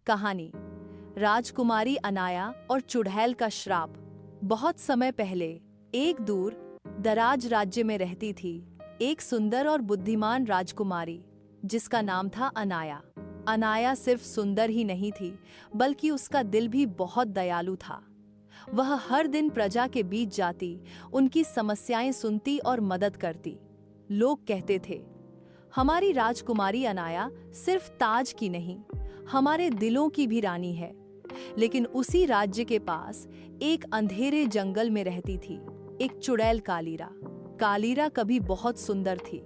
कहानी राजकुमारी अनाया और चुड़ैल का श्राप। बहुत समय पहले एक दूर दराज राज्य में रहती थी एक सुंदर और बुद्धिमान राजकुमारी जिसका नाम था अनाया। अनाया सिर्फ सुंदर ही नहीं थी बल्कि उसका दिल भी बहुत दयालु था। वह हर दिन प्रजा के बीच जाती, उनकी समस्याएं सुनती और मदद करती। लोग कहते थे, हमारी राजकुमारी अनाया सिर्फ ताज की नहीं, हमारे दिलों की भी रानी है। लेकिन उसी राज्य के पास एक अंधेरे जंगल में रहती थी एक चुड़ैल कालीरा। कालीरा कभी बहुत सुंदर थी,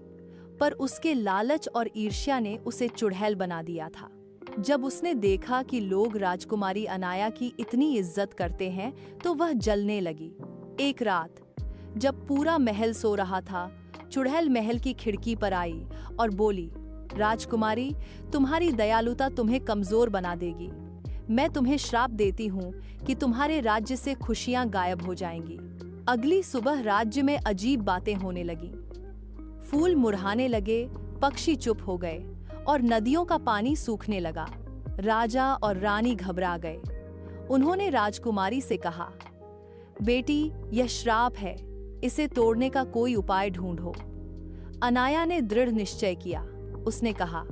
पर उसके लालच और ईर्ष्या ने उसे चुड़ैल बना दिया था। जब उसने देखा कि लोग राजकुमारी अनाया की इतनी इज्जत करते हैं तो वह जलने लगी। एक रात जब पूरा महल सो रहा था, चुड़ैल महल की खिड़की पर आई और बोली, राजकुमारी, तुम्हारी दयालुता तुम्हें कमजोर बना देगी। मैं तुम्हें श्राप देती हूँ कि तुम्हारे राज्य से खुशियां गायब हो जाएंगी। अगली सुबह राज्य में अजीब बातें होने लगीं। फूल मुरझाने लगे, पक्षी चुप हो गए और नदियों का पानी सूखने लगा। राजा और रानी घबरा गए। उन्होंने राजकुमारी से कहा, बेटी, यह श्राप है, इसे तोड़ने का कोई उपाय ढूंढो। अनाया ने दृढ़ निश्चय किया। उसने कहा,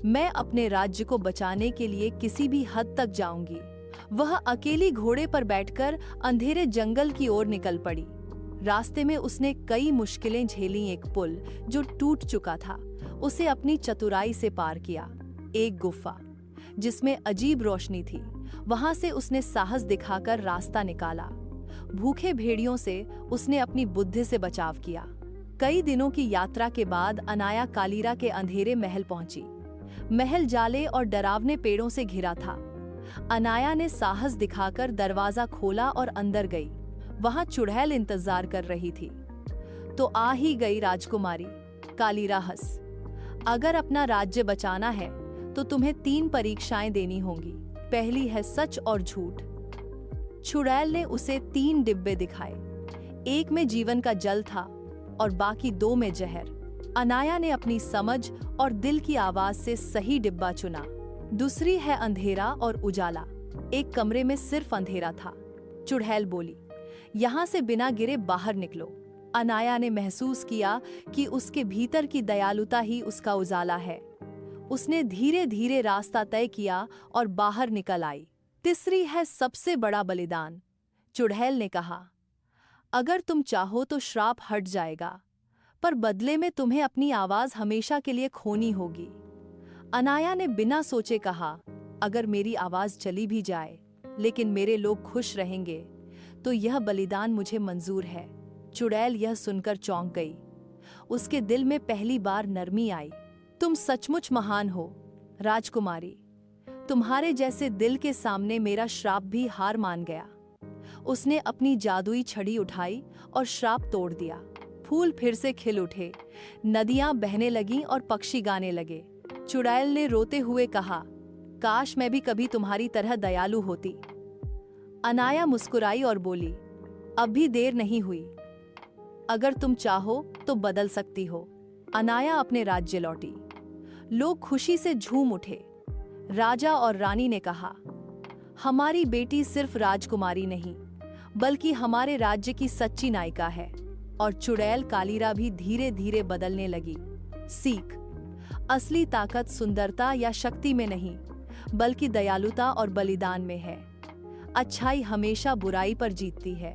मैं अपने राज्य को बचाने के लिए किसी भी हद तक जाऊंगी। वह अकेली घोड़े पर बैठकर अंधेरे जंगल की ओर निकल पड़ी। रास्ते में उसने कई मुश्किलें झेली। एक पुल जो टूट चुका था उसे अपनी चतुराई से पार किया। एक गुफा जिसमें अजीब रोशनी थी, वहां से उसने साहस दिखाकर रास्ता निकाला। भूखे भेड़ियों से उसने अपनी बुद्धि से बचाव किया। कई दिनों की यात्रा के बाद अनाया कालीरा के अंधेरे महल पहुंची। महल जाले और डरावने पेड़ों से घिरा था। अनाया ने साहस दिखाकर दरवाजा खोला और अंदर गई। वहां चुड़ैल इंतजार कर रही थी। तो आ ही गई राजकुमारी। कालीरा हंस, अगर अपना राज्य बचाना है तो तुम्हें 3 परीक्षाएं देनी होंगी। पहली है सच और झूठ। चुड़ैल ने उसे 3 डिब्बे दिखाए। एक में जीवन का जल था और बाकी 2 में जहर। अनाया ने अपनी समझ और दिल की आवाज से सही डिब्बा चुना। दूसरी है अंधेरा और उजाला। एक कमरे में सिर्फ अंधेरा था। चुड़ैल बोली, यहाँ से बिना गिरे बाहर निकलो। अनाया ने महसूस किया कि उसके भीतर की दयालुता ही उसका उजाला है। उसने धीरे धीरे रास्ता तय किया और बाहर निकल आई। तीसरी है सबसे बड़ा बलिदान। चुड़ैल ने कहा, अगर तुम चाहो तो श्राप हट जाएगा, पर बदले में तुम्हें अपनी आवाज हमेशा के लिए खोनी होगी। अनाया ने बिना सोचे कहा, अगर मेरी आवाज चली भी जाए लेकिन मेरे लोग खुश रहेंगे तो यह बलिदान मुझे मंजूर है। चुड़ैल यह सुनकर चौंक गई। उसके दिल में पहली बार नरमी आई। तुम सचमुच महान हो राजकुमारी। तुम्हारे जैसे दिल के सामने मेरा श्राप भी हार मान गया। उसने अपनी जादुई छड़ी उठाई और श्राप तोड़ दिया। फूल फिर से खिल उठे, नदियां बहने लगीं और पक्षी गाने लगे। चुड़ैल ने रोते हुए कहा, काश मैं भी कभी तुम्हारी तरह दयालु होती। अनाया मुस्कुराई और बोली, अब भी देर नहीं हुई। अगर तुम चाहो तो बदल सकती हो। अनाया अपने राज्य लौटी। लोग खुशी से झूम उठे। राजा और रानी ने कहा, हमारी बेटी सिर्फ राजकुमारी नहीं बल्कि हमारे राज्य की सच्ची नायिका है। और चुड़ैल कालीरा भी धीरे धीरे बदलने लगी। सीख, असली ताकत सुंदरता या शक्ति में नहीं बल्कि दयालुता और बलिदान में है। अच्छाई हमेशा बुराई पर जीतती है।